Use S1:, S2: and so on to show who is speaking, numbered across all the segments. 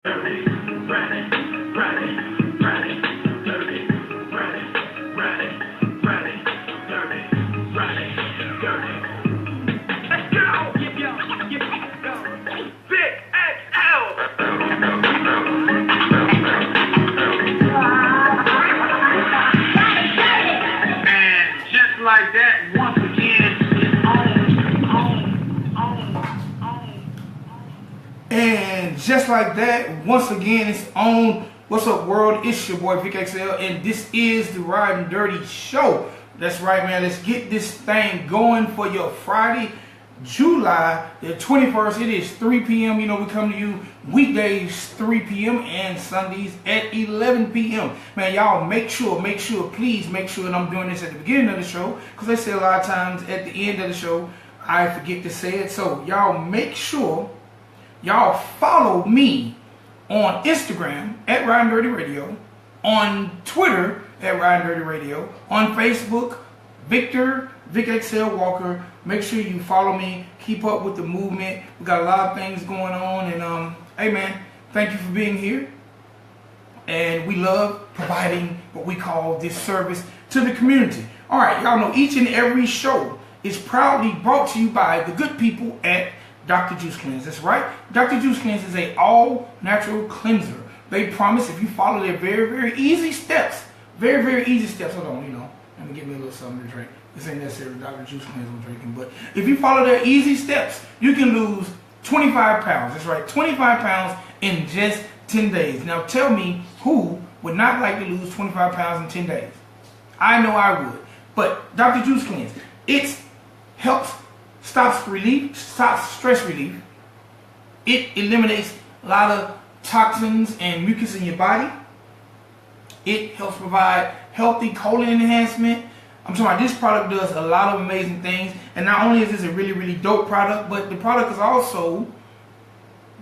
S1: Dirty, ready, ready, ready, dirty, ready, ready, ready, dirty, ready, dirty. Let's go! Go! Vic XL! And just like that, once again, it's
S2: And just like that, once again, it's on. What's up, world? It's your boy Vic XL, and this is the Ridin Durty show. That's right, man. Let's get this thing going for your Friday, July the 21st. It is 3 p.m. You know, we come to you weekdays 3 p.m. and Sundays at 11 p.m. Man, y'all please make sure, and I'm doing this at the beginning of the show, because they say a lot of times at the end of the show, I forget to say it. So y'all make sure y'all follow me on Instagram at Ridin Durty Radio, on Twitter at Ridin Durty Radio, on Facebook, Vic XL Walker. Make sure you follow me, keep up with the movement. We got a lot of things going on, and hey man, thank you for being here. And we love providing what we call this service to the community. All right, y'all know each and every show is proudly brought to you by the good people at Dr. Juice Cleanse. That's right. Dr. Juice Cleanse is a all-natural cleanser. They promise if you follow their very easy steps, very easy steps. Hold on, let me get me a little something to drink. This ain't necessarily Dr. Juice Cleanse I'm drinking, but if you follow their easy steps, you can lose 25 pounds. That's right, 25 pounds in just 10 days. Now tell me who would not like to lose 25 pounds in 10 days? I know I would. But Dr. Juice Cleanse, it helps stops stress relief. It eliminates a lot of toxins and mucus in your body. It helps provide healthy colon enhancement. I'm talking about this product does a lot of amazing things. And not only is this a really dope product, but the product is also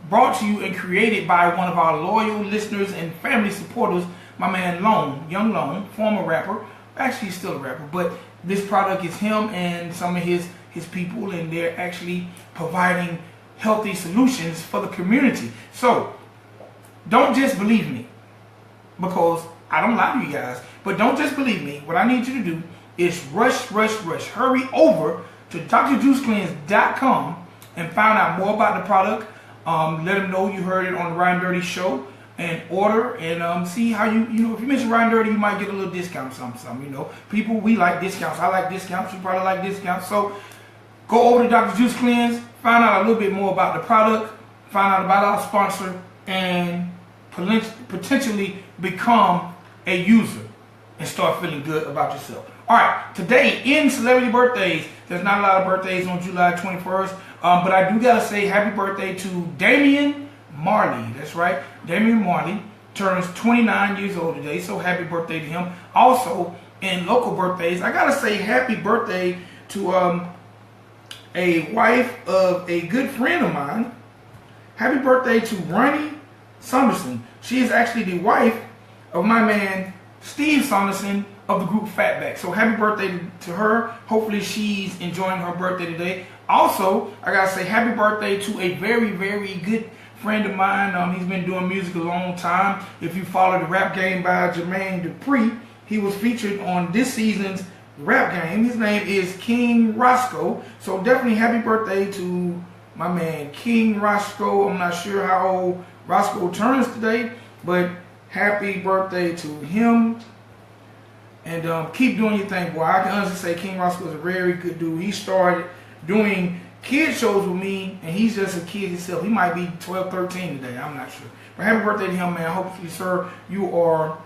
S2: brought to you and created by one of our loyal listeners and family supporters, my man Young Lone, former rapper. Actually, he's still a rapper, but this product is him and some of his people, and they're actually providing healthy solutions for the community. So don't just believe me, because I don't lie to you guys, but don't just believe me. What I need you to do is rush, hurry over to drjuicecleanse.com and find out more about the product. Let them know you heard it on the Ridin Durty show, and order, and see how if you mention Ridin Durty, you might get a little discount, something. People, we like discounts. I like discounts. You probably like discounts. So go over to Dr. Juice Cleanse, find out a little bit more about the product, find out about our sponsor, and potentially become a user and start feeling good about yourself. All right, today in celebrity birthdays, there's not a lot of birthdays on July 21st, but I do gotta say happy birthday to Damian Marley. That's right, Damian Marley turns 29 years old today, so happy birthday to him. Also, in local birthdays, I gotta say happy birthday to a wife of a good friend of mine. Happy birthday to Ronnie Saunderson. She is actually the wife of my man Steve Saunderson of the group Fatback. So happy birthday to her. Hopefully she's enjoying her birthday today. Also, I gotta say happy birthday to a very good friend of mine. He's been doing music a long time. If you follow the rap game by Jermaine Dupri, he was featured on this season's rap game. His name is King Roscoe. So definitely happy birthday to my man King Roscoe. I'm not sure how old Roscoe turns today, but happy birthday to him. And keep doing your thing, boy. I can honestly say King Roscoe is a very good dude. He started doing kid shows with me, and he's just a kid himself. He might be 12, 13 today. I'm not sure. But happy birthday to him, man. Hopefully, sir, you are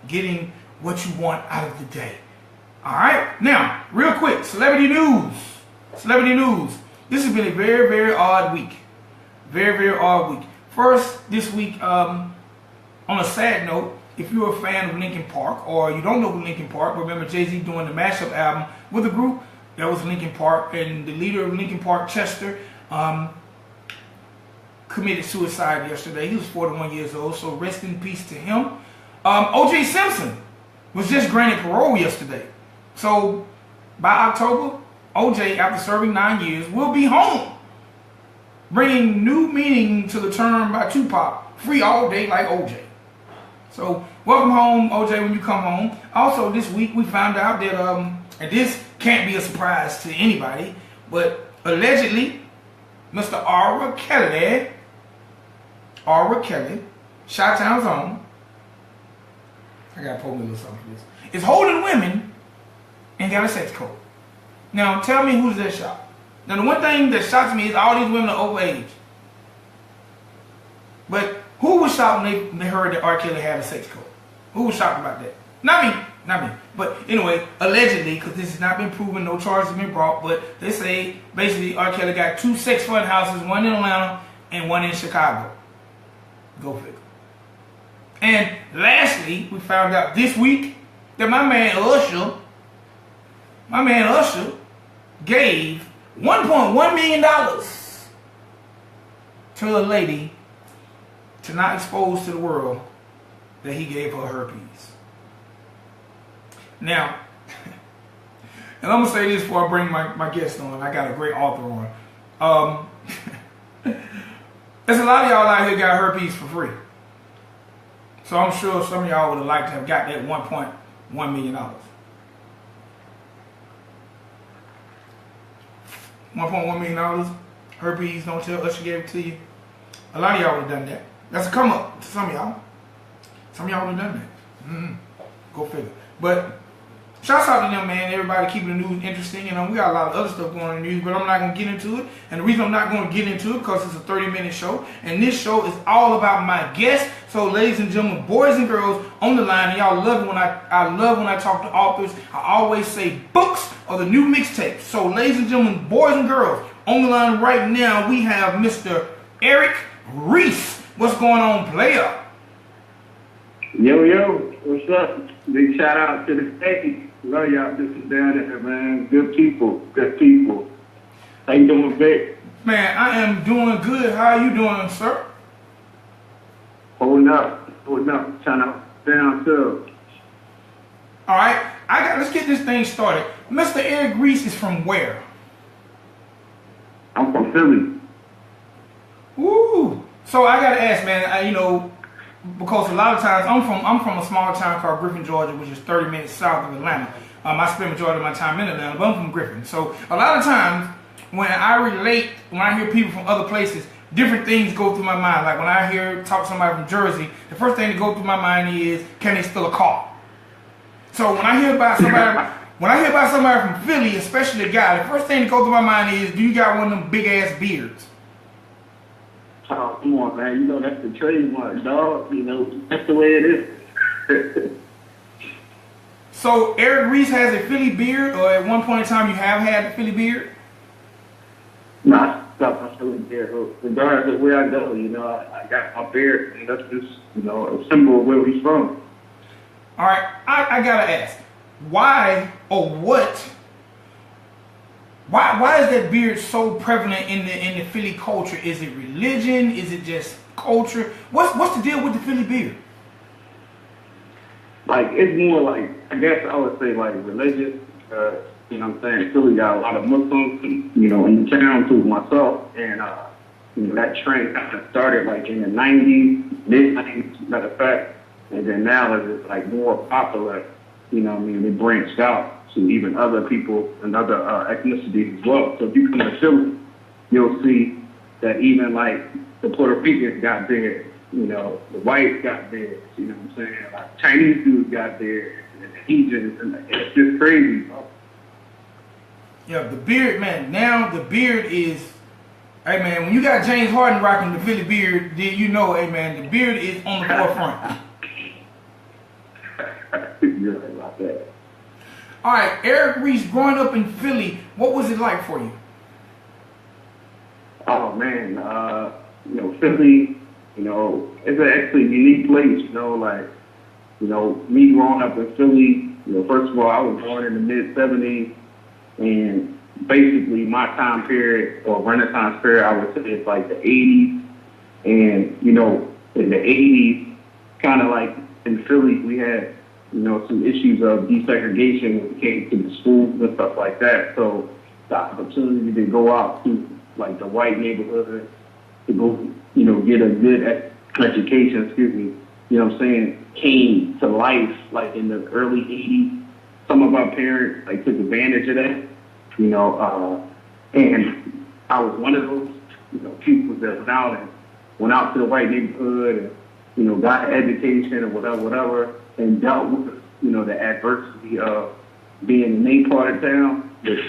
S2: getting what you want out of the day. All right, now, real quick, celebrity news. This has been a very odd week. Very odd week. First, this week, on a sad note, if you're a fan of Linkin Park, or you don't know Linkin Park, remember Jay-Z doing the mashup album with a group that was Linkin Park, and the leader of Linkin Park, Chester, committed suicide yesterday. He was 41 years old, so rest in peace to him. O.J. Simpson was just granted parole yesterday. So by October, OJ, after serving 9 years, will be home. bringing new meaning to the term by Tupac, free all day like OJ. So, welcome home, OJ, when you come home. Also, this week we found out that, and this can't be a surprise to anybody, but allegedly, Mr. R. Kelly, Chi-Town's own, I gotta pull me a little something for this, is holding women and got a sex code. Now, tell me who's that shocked. Now, the one thing that shocks me is all these women are overage. But who was shocked when they heard that R. Kelly had a sex code? Who was shocked about that? Not me. But anyway, allegedly, because this has not been proven, no charges have been brought, but they say basically R. Kelly got 2 sex fund houses, one in Atlanta and one in Chicago. Go figure. And lastly, we found out this week that my man Usher gave $1.1 million to a lady to not expose to the world that he gave her herpes. Now, and I'm going to say this before I bring my guest on. I got a great author on. There's a lot of y'all out here got herpes for free. So I'm sure some of y'all would have liked to have got that $1.1 million. $1.1 million, herpes, don't tell Usher gave it to you. A lot of y'all would have done that. That's a come up to some of y'all. Some of y'all would have done that. Go figure. But shouts out to them, man. Everybody keeping the news interesting. You know, we got a lot of other stuff going on in the news, but I'm not going to get into it. And the reason I'm not going to get into it because it's a 30-minute show. And this show is all about my guests. So, ladies and gentlemen, boys and girls on the line, and y'all love it when I love when I talk to authors. I always say books or the new mixtapes. So, ladies and gentlemen, boys and girls on the line right now, we have Mr. Eric Reese. What's going on, player?
S3: Yo, what's up? Big shout out to the state. Love y'all. This is down there, man. Good people. How you doing, Vic?
S2: Man, I am doing good. How are you doing, sir?
S3: Holding up. Trying to down too.
S2: All right, let's get this thing started. Mr. Eric Reese is from where?
S3: I'm from Philly.
S2: Woo! So I gotta ask, man. Because a lot of times I'm from a small town called Griffin, Georgia, which is 30 minutes south of Atlanta. I spend majority of my time in Atlanta, but I'm from Griffin. So a lot of times when I hear people from other places, different things go through my mind. Like when I talk to somebody from Jersey, the first thing that goes through my mind is, can they steal a car? So when I hear about somebody from Philly, especially a guy, the first thing that goes through my mind is, do you got one of them big ass beards?
S3: Oh, come on, man. You know that's the trademark, dog. You know, that's the way it is.
S2: So Eric Reese has a Philly beard, or at one point in time you have had a Philly beard?
S3: Nah, I stopped my Philly beard. Regardless of where I go, you know, I got my beard, and that's just, you know, a symbol of where we from.
S2: All right, I gotta ask, why is that beard so prevalent in the Philly culture? Is it religion? Is it just culture? What's the deal with the Philly beard?
S3: Like, it's more like, I guess I would say like religious. You know what I'm saying? Philly got a lot of Muslims, you know, in the town too, myself. And, you know, that trend kind of started like in the 90s, mid-90s, matter of fact. And then now it's like more popular, you know what I mean? It branched out to even other people and other ethnicities as well. So if you come to Philly, you'll see that even like the Puerto Ricans got beards, you know, the whites got beards, you know what I'm saying? Like Chinese dudes got beards, and the Asians, and it's just crazy, bro.
S2: Yeah, the beard, man. Now the beard is, hey man, when you got James Harden rocking the Philly beard, then you know, hey man, the beard is on the forefront.
S3: You're right about that.
S2: All right, Eric Reese, growing up in Philly, what was it like for you?
S3: Oh man, you know, Philly, you know, it's an actually unique place, you know, like, you know, me growing up in Philly, you know, first of all, I was born in the mid-70s, and basically my time period, or Renaissance period, I would say it's like the 80s, and, you know, in the 80s, kind of like in Philly, we had, you know, some issues of desegregation when it came to the schools and stuff like that. So the opportunity to go out to like the white neighborhood to go, get a good education, excuse me, came to life like in the early 80s. Some of our parents like took advantage of that, and I was one of those, people that went out to the white neighborhood and, got an education or whatever, and dealt with, the adversity of being in the main part of town, which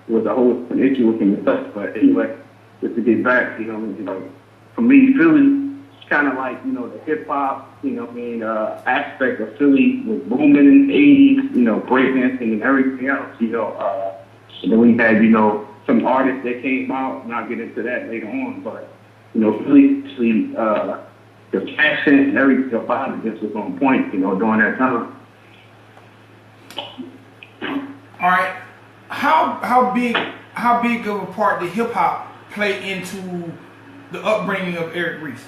S3: was a whole issue within itself. But anyway, just to get back, for me, Philly, it's kind of like, the hip hop, aspect of Philly was booming in the 80s, breakdancing and everything else, and then we had, some artists that came out, and I'll get into that later on, but, Philly, the fashion and everything about it just was on point, during that time.
S2: All right, how big of a part did hip hop play into the upbringing of Eric Reese?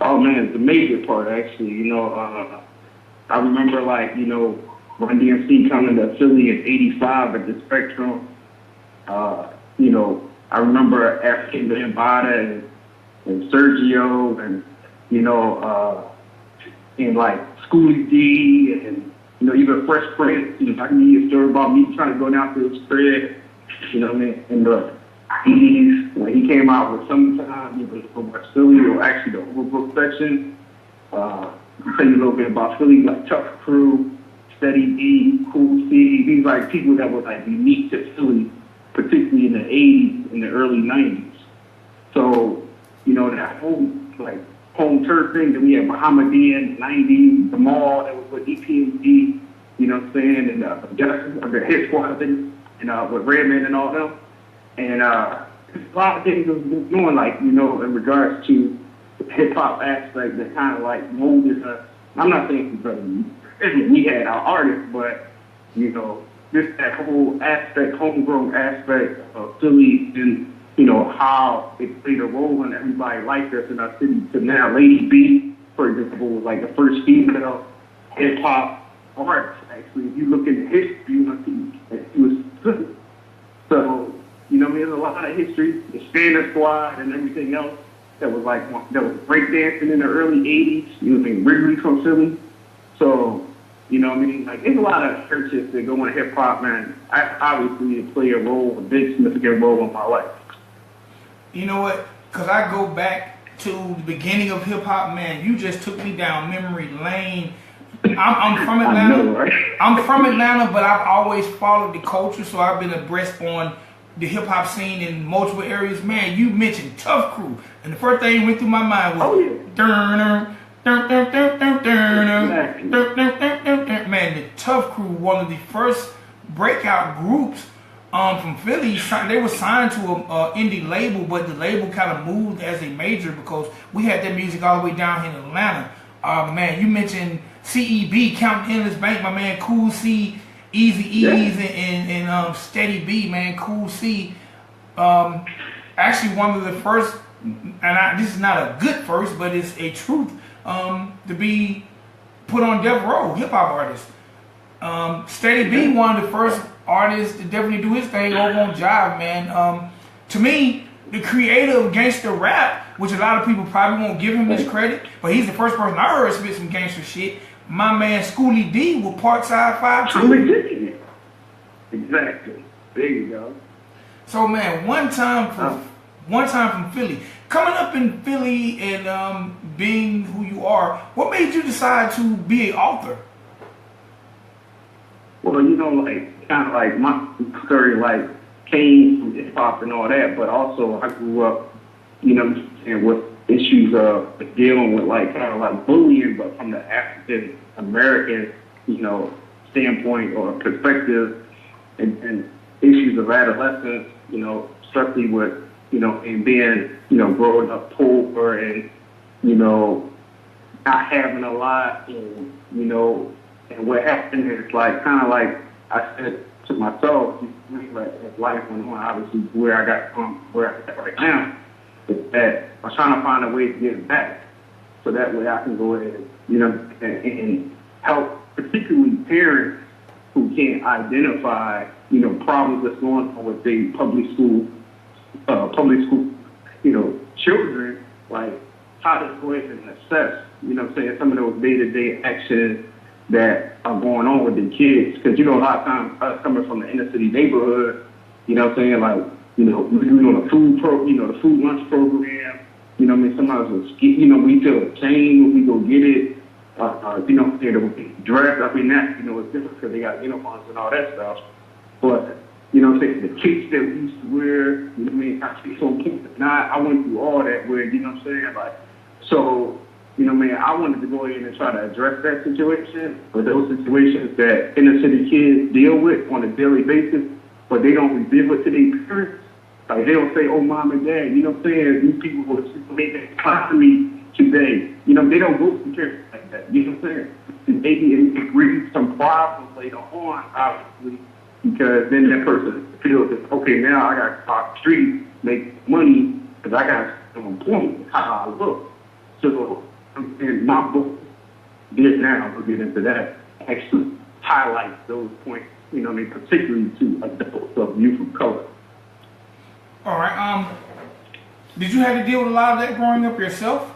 S3: Oh man, it's a major part actually. I remember Run DMC coming to Philly in '85 at the Spectrum. I remember African Bambaataa and Sergio and and like Schoolie D and even Fresh Prince. I can give you a story about me trying to go down to his crib. In the '80s when he came out with Summertime, he was from West Philly, or actually the Overbrook section. I'll tell you a little bit about Philly, like Tough Crew, Steady B, Cool C. These like people that were like unique to Philly, particularly in the '80s and the early '90s. So, that whole home turf thing that we had Mohammedan, '90s, the mall that was with EPMD, and Justice, the Hit Squad thing, and with Redman and all them. And a lot of things was doing, in regards to the hip hop aspect that kind of molded us. I'm not saying we had our artists, but just that whole aspect, homegrown aspect of Philly, and how it played a role in everybody liked us in our city. To now, Lady B, for example, was like the first female hip hop artist. Actually, if you look into history, you'll see that she was Philly. So. There's a lot of history, the Standard Squad and everything else that was breakdancing in the early '80s. Wrigley from Philly. So, there's a lot of churches that go into hip hop, man. I obviously play a big significant role in my life. You know what?
S2: Because I go back to the beginning of hip hop, man. You just took me down memory lane. I'm from Atlanta.
S3: I know, right?
S2: I'm from Atlanta, but I've always followed the culture, so I've been abreast on the hip hop scene in multiple areas. Man, you mentioned Tough Crew, and the first thing that went through my mind was man, the Tough Crew, one of the first breakout groups from Philly. They were signed to an indie label, but the label kind of moved as a major because we had that music all the way down here in Atlanta. Man, you mentioned CEB, Counting Endless Bank, my man Cool C, Easy E's, and Steady B, man, Cool C. Actually, one of the first, and this is not a good first, but it's a truth, to be put on Death Row, hip hop artist. Steady B, one of the first artists to definitely do his thing over on Jive, man. To me, the creator of gangster rap, which a lot of people probably won't give him this credit, but he's the first person I heard spit some gangster shit. My man Schoolie D with Parkside 5-2.
S3: Exactly. There you go.
S2: So man, one time from Philly, coming up in Philly and being who you are, what made you decide to be an author?
S3: Well, kind of like my story, came from hip hop and all that, but also I grew up, and with issues of dealing with bullying, but from the African American, standpoint or perspective, and issues of adolescence, especially with, and being, growing up poor and, not having a lot, and, and what happened is I said to myself, as life went on, obviously where I got from, where I'm at right now, is that I'm trying to find a way to give back, so that way I can go ahead, and help, particularly parents who can't identify, problems that's going on with the public school children, like, how to go ahead and assess, some of those day-to-day actions that are going on with the kids. Because, a lot of times, us coming from the inner city neighborhood, like, we're doing the food lunch program, sometimes we feel a pain when we go get it, the dress, that, it's different because they got uniforms and all that stuff. But, the kicks that we used to wear, I speak so I went through all that where, like, so, I wanted to go ahead and try to address that situation, or those situations that inner city kids deal with on a daily basis, but they don't reveal it to their parents. Like, they don't say, oh, mom and dad, these people were making fun of me today. They don't go to parents like that, Maybe it brings some problems later on, obviously, because then that person feels that, okay, now I got to talk street, make money, because I got to stay on point, how I look. So, in my book, now we'll get into that, actually highlights those points, particularly to adults of youth of color.
S2: All right. Did you have to deal with a lot of that growing up yourself?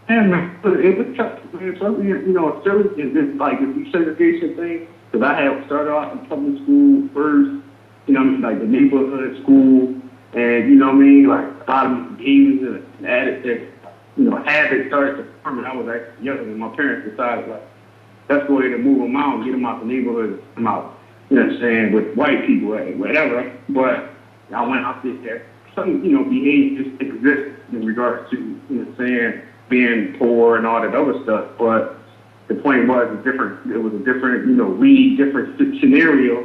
S3: And it was tough. Something, is this like the desegregation thing? Because I had started off in public school first, like the neighborhood school, and like a lot of behaviors and habits started to form. And I was actually younger, and my parents decided, like, let's go ahead and move them out, get them out the neighborhood, come out, with white people, whatever. But I went out there. Some, behaviors exist in regards to, being poor and all that other stuff. But the point was it was a different, different scenario.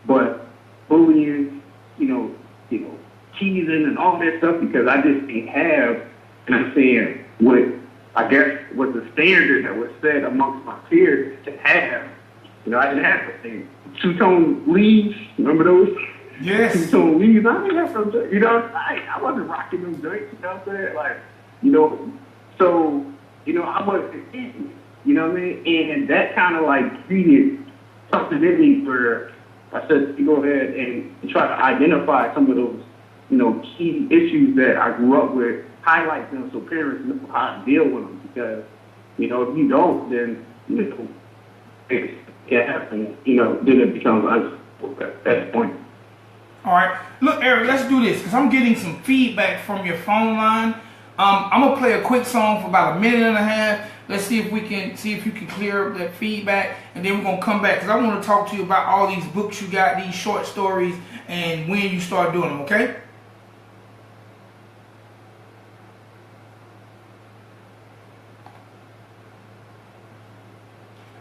S3: But bullying, teasing and all that stuff, because I just didn't have, what I guess was the standard that was set amongst my peers to have. I didn't have the thing. Two-tone leaves, remember those?
S2: Yes.
S3: Two-tone leaves. I didn't have some, I wasn't rocking them joints, Like, so, I wasn't in, and that kind of like created something in me where I said to go ahead and try to identify some of those, key issues that I grew up with, highlight them so parents know how to deal with them. Because, if you don't, then, it can't happen, then it becomes unacceptable at that point.
S2: All right. Look, Eric, let's do this, because I'm getting some feedback from your phone line. I'm going to play a quick song for about a minute and a half. Let's see if you can clear up that feedback, and then we're going to come back, because I want to talk to you about all these books you got, these short stories, and when you start doing them, okay?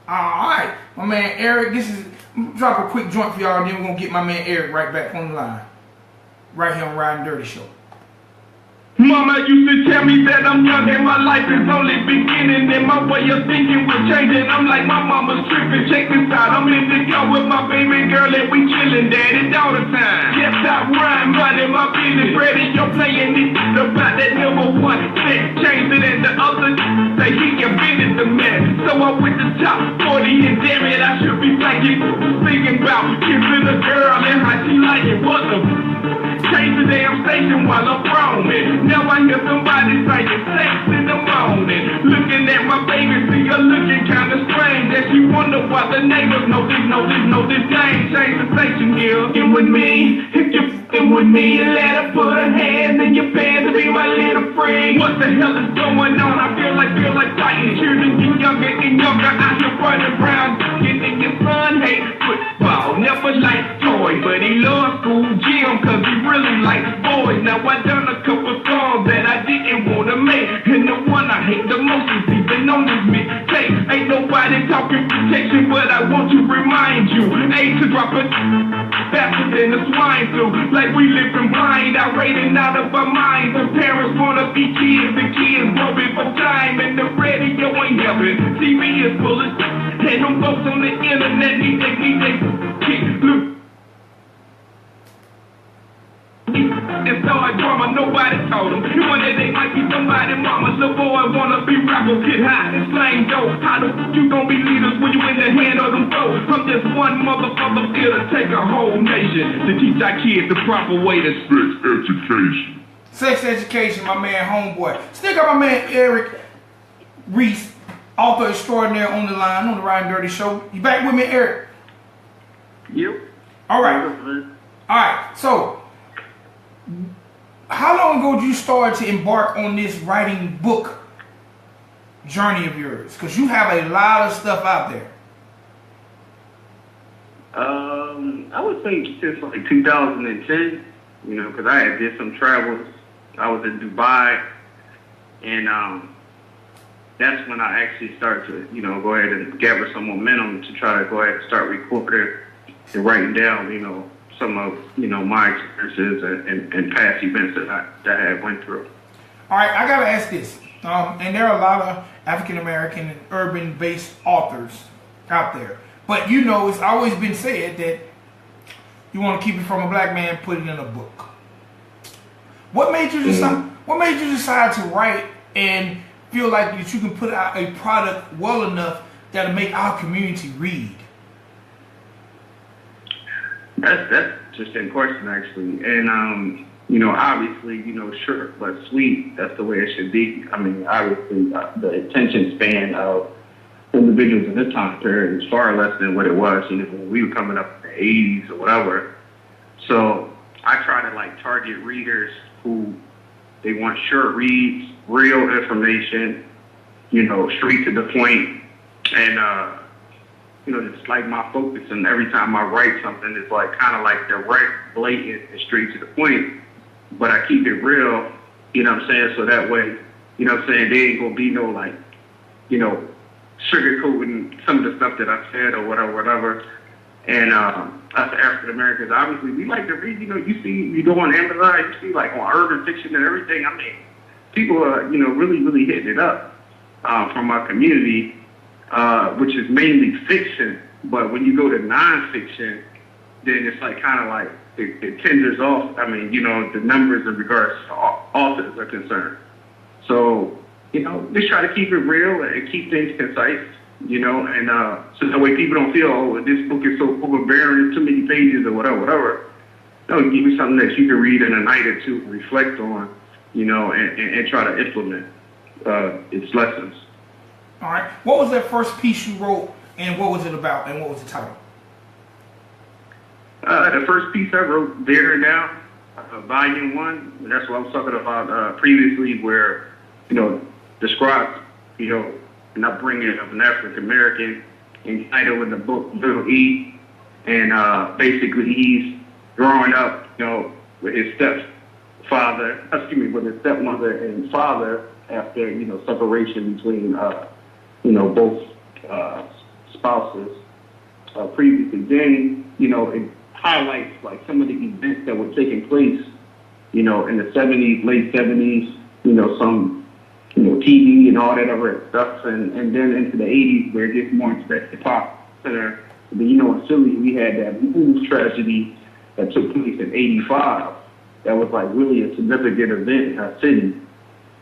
S2: Alright, my man Eric, drop a quick joint for y'all, and then we're going to get my man Eric right back on the line. Right here on Ridin Durty Show.
S1: Mama used to tell me that I'm young and my life is only beginning, and my way of thinking was changing. I'm like, my mama's tripping, check this out. I'm in the car with my baby girl and we chillin', daddy, all the time. Yes, I rhyme, running my business, ready, you're playing this about that number one set. Changed it and the other say he invented the man. So I'm with the top 40 and damn it, I should be thinking, singing about kissing a girl and how she like it. What the change the damn station while I'm roaming. Now I hear somebody saying sex in the morning. Looking at my baby, see her looking kinda strange. And she wonder why the neighbors know this game. Change the station here. In with me, if you're f***ing with me, let her put her hands in your pants to be my little friend. What the hell is going on? I feel like fighting. Children get younger and younger. I hear running around, getting your son hate football. Never liked toys, but he loves school gym, cause he really likes boys. Now I done a couple songs that I didn't wanna make, and the one I hate the most is even on this mixtape. Ain't nobody talking protection, but I want to remind you, ain't to drop it faster than the swine flu. Like we living blind, outrated out of our minds. The parents wanna be kids, the kids groping for time, and the radio ain't helping. TV is full of and them folks on the internet need they kick. Look. And start drama, nobody told them. You wonder they might be somebody mama. Little boy wanna be rap Rappers get high and slang dope. How the f*** you gon' be leaders when you in the hand of them folks? I'm just one motherfucker here to take a whole nation to teach our kids the proper way to sex education.
S2: Sex education, my man, homeboy. Still got my man Eric Reese, author extraordinaire, on the line on the Ridin Durty show. You back with me, Eric?
S3: Yep.
S2: All right. All right. So, how long ago did you start to embark on this writing book journey of yours? Because you have a lot of stuff out there.
S3: I would say since like 2010, you know, because I had did some travels. I was in Dubai, and that's when I actually started to, you know, go ahead and gather some momentum to try to go ahead and start recording and writing down, you know, some of, you know, my experiences and past events that I had went through.
S2: All right, I gotta ask this, and there are a lot of African American and urban-based authors out there, but you know, it's always been said that you want to keep it from a black man, put it in a book. What made you decide? What made you decide to write and feel like that you can put out a product well enough that'll make our community read?
S3: That's just in question, actually. And, you know, obviously, you know, short but sweet, that's the way it should be. I mean, obviously, the attention span of individuals in this time period is far less than what it was, you know, when we were coming up in the 80s or whatever. So I try to, like, target readers who they want short reads, real information, you know, straight to the point, and, you know, it's like my focus, and every time I write something, it's like kind of like direct, blatant, and straight to the point, but I keep it real, you know what I'm saying, so that way, you know what I'm saying, there ain't gonna be no, like, you know, sugarcoating some of the stuff that I said or whatever. And us African Americans, obviously, we like to read. You know, you go on Amazon, you see like on urban fiction and everything. I mean, people are, you know, really hitting it up from our community, which is mainly fiction. But when you go to nonfiction, then it's like kind of like it tenders off. I mean, you know, the numbers in regards to authors are concerned. So, you know, just try to keep it real and keep things concise, you know, and so that way people don't feel, oh, this book is so overbearing, too many pages or whatever. No, give you something that you can read in a night or two, reflect on, you know, and try to implement its lessons.
S2: All right. What was that first piece you wrote, and what was it about, and what was the title?
S3: The first piece I wrote, Veteren Down, Volume 1. That's what I was talking about previously, where, you know, describes, you know, an upbringing of an African American, entitled in the book Little E, and basically he's growing up, you know, with his with his stepmother and father after, you know, separation between, you know, both spouses previously. Then, you know, it highlights like some of the events that were taking place, you know, in the 70s, late 70s, you know, some, you know, TV and all that other stuff, and then into the 80s where it gets more into that hip-hop center. But, you know, in Philly, we had that Moose tragedy that took place in 85. That was, like, really a significant event in our city.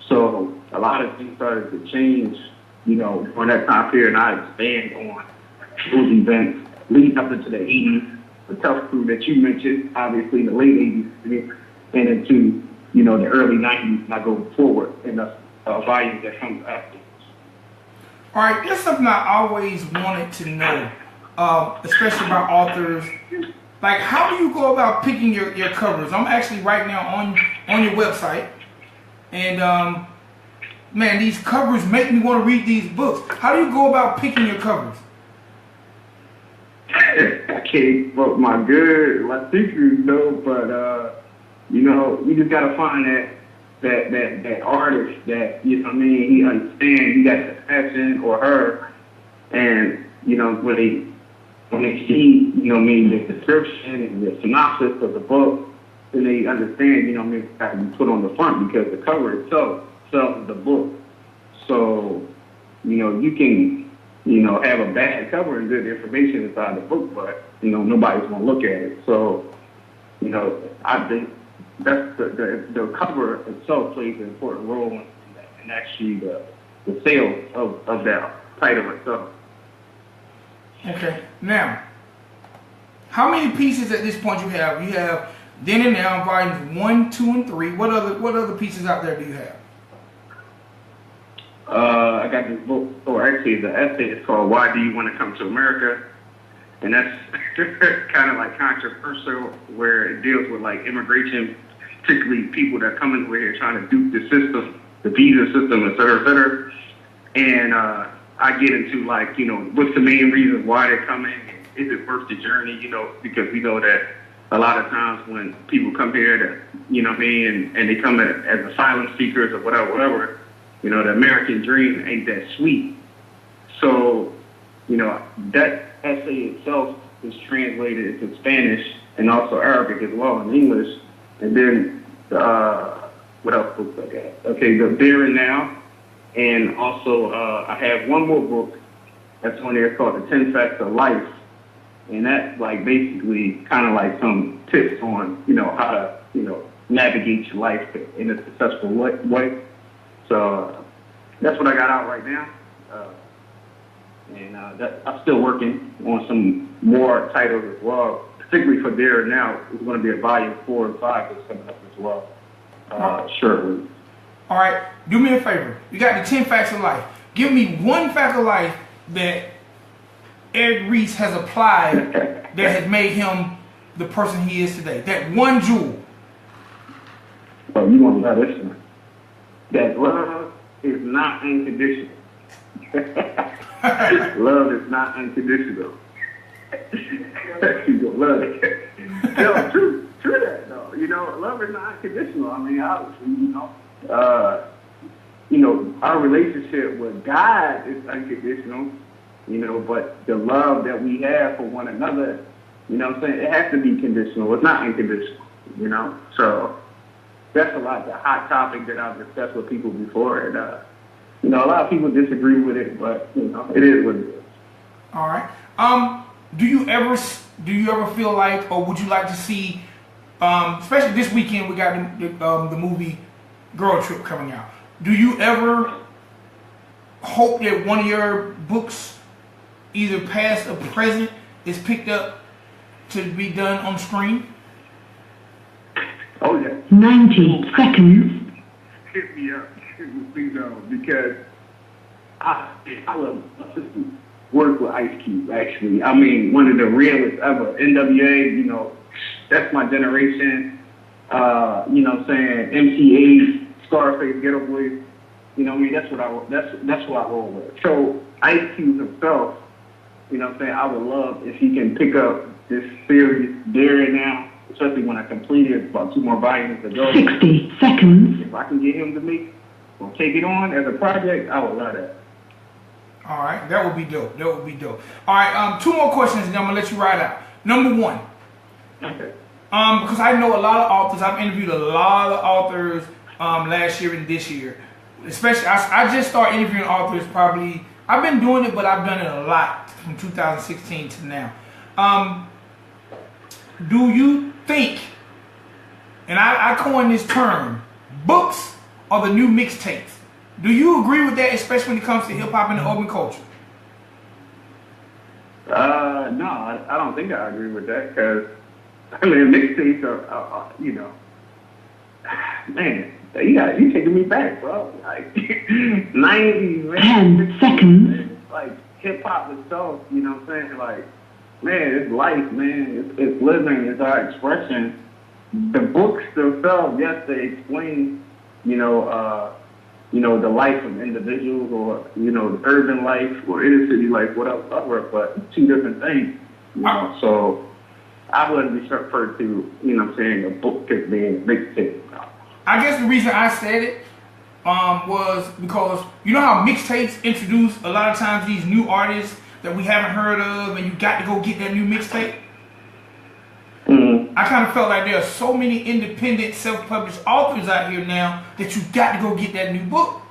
S3: So a lot of things started to change, you know, during that time period, and I expand on those events leading up into the 80s, the tough crew that you mentioned, obviously in the late 80s, and into, you know, the early 90s, and I go forward in the volume that comes after.
S2: All right, there's something I always wanted to know, especially about authors. Like, how do you go about picking your covers? I'm actually right now on your website, and man, these covers make me want to read these books. How do you go about picking your covers?
S3: I can't quote my secrets, though, but you know, you just gotta find that artist that, you know what I mean, he understands, he got the passion, or her, and, you know, when they see, you know what I mean, the description and the synopsis of the book, then they understand, you know what I mean, it's got to be put on the front, because the cover itself sells the book. So, you know, you can, you know, have a bad cover and good information inside the book, but, you know, nobody's going to look at it. So, you know, I think that's the cover itself plays an important role in actually the sales of that title itself.
S2: Okay. Now, how many pieces at this point you have? You have Then and Now, volumes 1, 2, and 3. What other pieces out there do you have?
S3: I got this book, or actually the essay is called Why Do You Want to Come to America? And that's kind of like controversial, where it deals with like immigration, particularly people that come in over here trying to dupe the system, the visa system, et cetera, and I get into like, what's the main reasons why they're coming? Is it worth the journey? Because we know that a lot of times when people come here to, and they come as asylum seekers or whatever, the American dream ain't that sweet. So, that essay itself is translated into Spanish and also Arabic as well, and English. And then, what else books I got? Okay, the There and Now. And also, I have one more book that's on there called The 10 Facts of Life. And that's like basically kind of like some tips on, how to, navigate your life in a successful way. So that's what I got out right now. And I'm still working on some more titles as well, particularly for There and Now. It's going to be a volume 4 and 5 that's coming up as well, shortly.
S2: All right, do me a favor. You got the 10 facts of life. Give me one fact of life that Eric Reese has applied that has made him the person he is today. That one jewel.
S3: Oh, you want to know this one? That love is not unconditional. Love is not unconditional. You gonna love it. No, true that though. Love is not unconditional. I mean, obviously, our relationship with God is unconditional, but the love that we have for one another, it has to be conditional. It's not unconditional, So that's a hot topic that I've discussed with people before, and a lot of people disagree with it, but it is what it is.
S2: All right. Do you ever feel like, or would you like to see, especially this weekend, we got the movie Girl Trip coming out. Do you ever hope that one of your books, either past or present, is picked up to be done on screen?
S3: Oh yeah.
S4: 90 seconds.
S3: Hit me up, because I love work with Ice Cube. Actually, I mean, one of the realest ever. NWA, that's my generation. MCA, Scarface, Ghetto Boys. That's what I roll with. So Ice Cube himself, I would love if he can pick up this series There and Now, especially when I complete it, about 2 more volumes to go.
S4: 60 seconds.
S3: If I can get him to take it on as a project, I would love that.
S2: All right, that would be dope. All right, 2 more questions, and I'm gonna let you ride out. Number 1.
S3: Okay.
S2: Because I know a lot of authors. I've interviewed a lot of authors last year and this year. Especially, I just started interviewing authors probably. I've been doing it, but I've done it a lot from 2016 to now. Do you think, and I coined this term, books are the new mixtapes? Do you agree with that, especially when it comes to hip-hop and the urban culture?
S3: No, I don't think I agree with that, because mixtapes are, man, you taking me back, bro. Like 90s, man.
S4: 10 seconds.
S3: Like hip hop itself, what I'm saying? Like, man, it's life, man. It's living, it's our expression. The books themselves, yes, they explain, the life of individuals, or the urban life or inner city life, whatever, but it's 2 different things. So I wouldn't refer to, a book as being a mixtape.
S2: I guess the reason I said it was because you know how mixtapes introduce a lot of times these new artists that we haven't heard of, and you got to go get that new mixtape.
S3: Mm-hmm.
S2: I kind of felt like there are so many independent, self-published authors out here now that you got to go get that new book.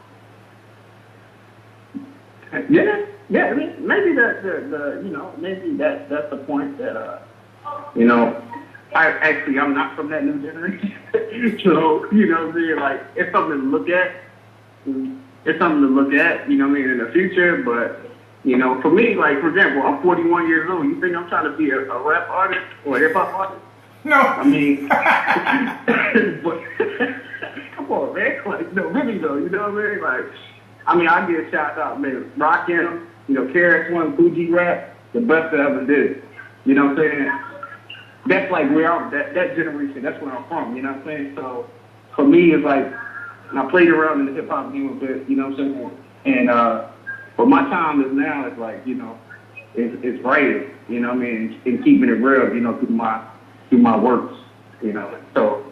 S3: Yeah. I mean, maybe that's the point that I'm not from that new generation. So, like, it's something to look at. it's something to look at, you know what I mean, in the future. But, you know, for me, like, for example, I'm 41 years old. You think I'm trying to be a rap artist or a hip-hop artist?
S2: No.
S3: I mean, but, come on, man. Like, no, really, though, you know what I mean? I get a shout out, man. Rockin', you know, KRS-One, Fuji Rap, the best I ever did. You know what I'm saying? That's like where I'm, that generation, that's where I'm from, you know what I'm saying? So, for me, it's like, and I played around in the hip hop game a bit, you know what I'm saying? And but my time is now is like, you know, it's writing, you know what I mean, and keeping it real, you know, through my works, you know. So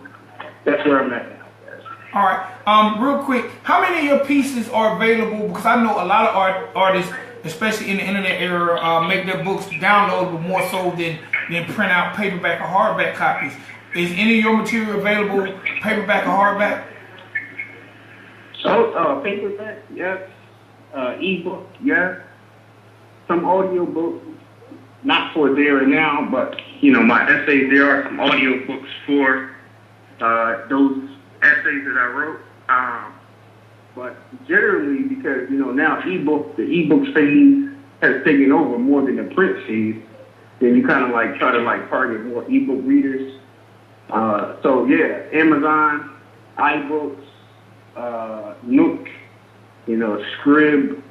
S3: that's where I'm at now.
S2: All right. Real quick, how many of your pieces are available? Because I know a lot of artists, especially in the internet era, make their books downloadable more so than print out paperback or hardback copies. Is any of your material available paperback or hardback?
S3: So, paperback, yes. Ebook, yes. Some audio books, not for there and now, but, you know, my essays, there are some audio books for those essays that I wrote. But generally, because, you know, now the ebook phase has taken over more than the print phase, then you kind of like try to like target more ebook readers. So yeah, Amazon, iBooks, Nook, you know, Scrib,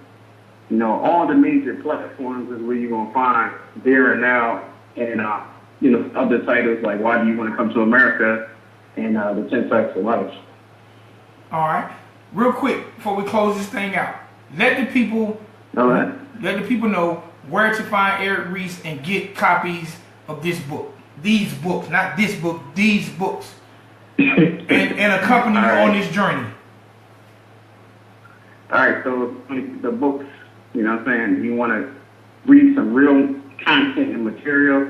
S3: you know, all the major platforms is where you're gonna find There and Now, and you know, other titles like Why Do You Want to Come to America, and The 10 Facts of Life.
S2: All right. Real quick before we close this thing out, let the people know where to find Eric Reese and get copies of this book. These books, not this book, these books, and accompany you on this journey.
S3: All right, so the books, you know what I'm saying, you want to read some real content and material,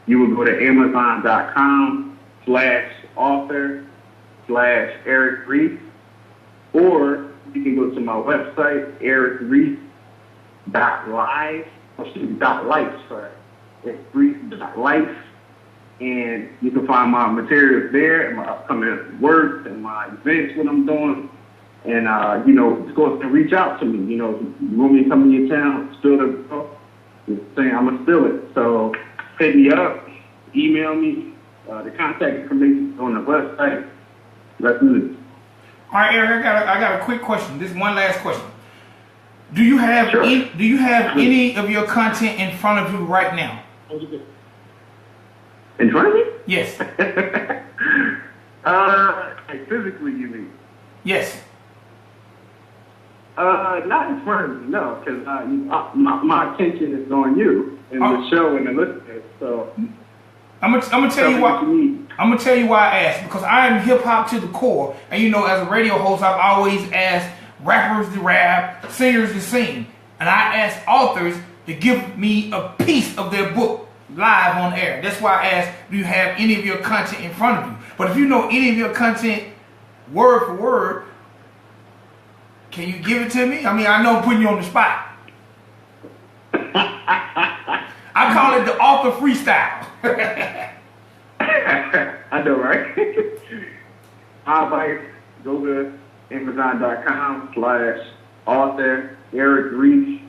S3: you would go to Amazon.com/author/Eric Reese, or you can go to my website, ericreese.live, sorry. It's Reese.life, and you can find my materials there, and my upcoming works, and my events, what I'm doing. And, you know, just go and reach out to me. You know, you want me to come in your town, spill the book, saying I'm going to spill it. So hit me up, email me, the contact information is on the website. Let's do this.
S2: All right, Eric, I got a quick question. This is one last question. Do you have any of your content in front of you right now?
S3: In front of me?
S2: Yes.
S3: Like physically, you mean?
S2: Yes.
S3: Not in front of me, no, because my attention is on you and the show and the listeners. So
S2: I'm gonna tell you why. I'm gonna tell you why I asked, because I am hip hop to the core, and you know, as a radio host, I've always asked rappers to rap, singers to sing, and I asked authors to give me a piece of their book live on air. That's why I asked, do you have any of your content in front of you? But if you know any of your content word for word, can you give it to me? I mean, I know I'm putting you on the spot. I call it the author freestyle.
S3: I know, right? My advice, go to Amazon.com/author Eric Reese.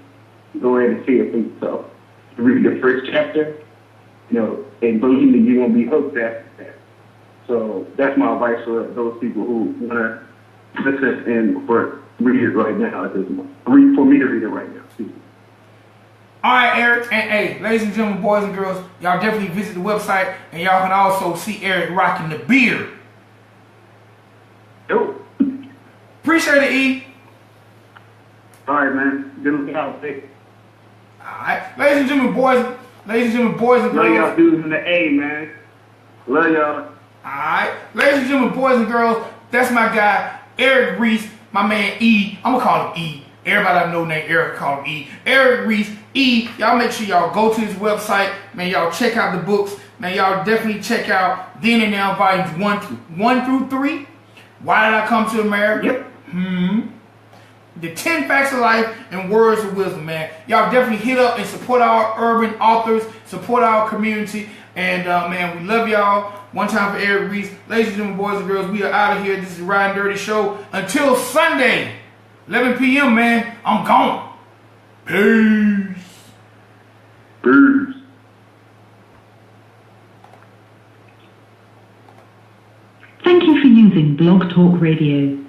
S3: Go ahead and see it for yourself. Read the first chapter, you know, and believe me, you're going to be hooked after that. So that's my advice for those people who want to listen and read it right now at this moment. For me to read it right now.
S2: All right, Eric, and hey, ladies and gentlemen, boys and girls, y'all definitely visit the website, and y'all can also see Eric rocking the beard.
S3: Yo.
S2: Appreciate it, E.
S3: All right, man. Good looking out, Vic.
S2: All right, ladies and gentlemen, boys and girls.
S3: Love y'all dudes in the A, man. Love y'all.
S2: All right, ladies and gentlemen, boys and girls, that's my guy, Eric Reese, my man E. I'm gonna call him E. Everybody I know named Eric call him E. Eric Reese, E. Y'all make sure y'all go to his website, man. Y'all check out the books, man. Y'all definitely check out Then and Now volumes 1 through 3. Why Did I Come to America?
S3: Yep.
S2: The 10 Facts of Life and Words of Wisdom, man. Y'all definitely hit up and support our urban authors, support our community, and man, we love y'all. One time for Eric Reese. Ladies and gentlemen, boys and girls, we are out of here. This is the Ridin Durty Show. Until Sunday, 11 p.m., man. I'm gone. Peace.
S3: Peace.
S4: Thank you for using Blog Talk Radio.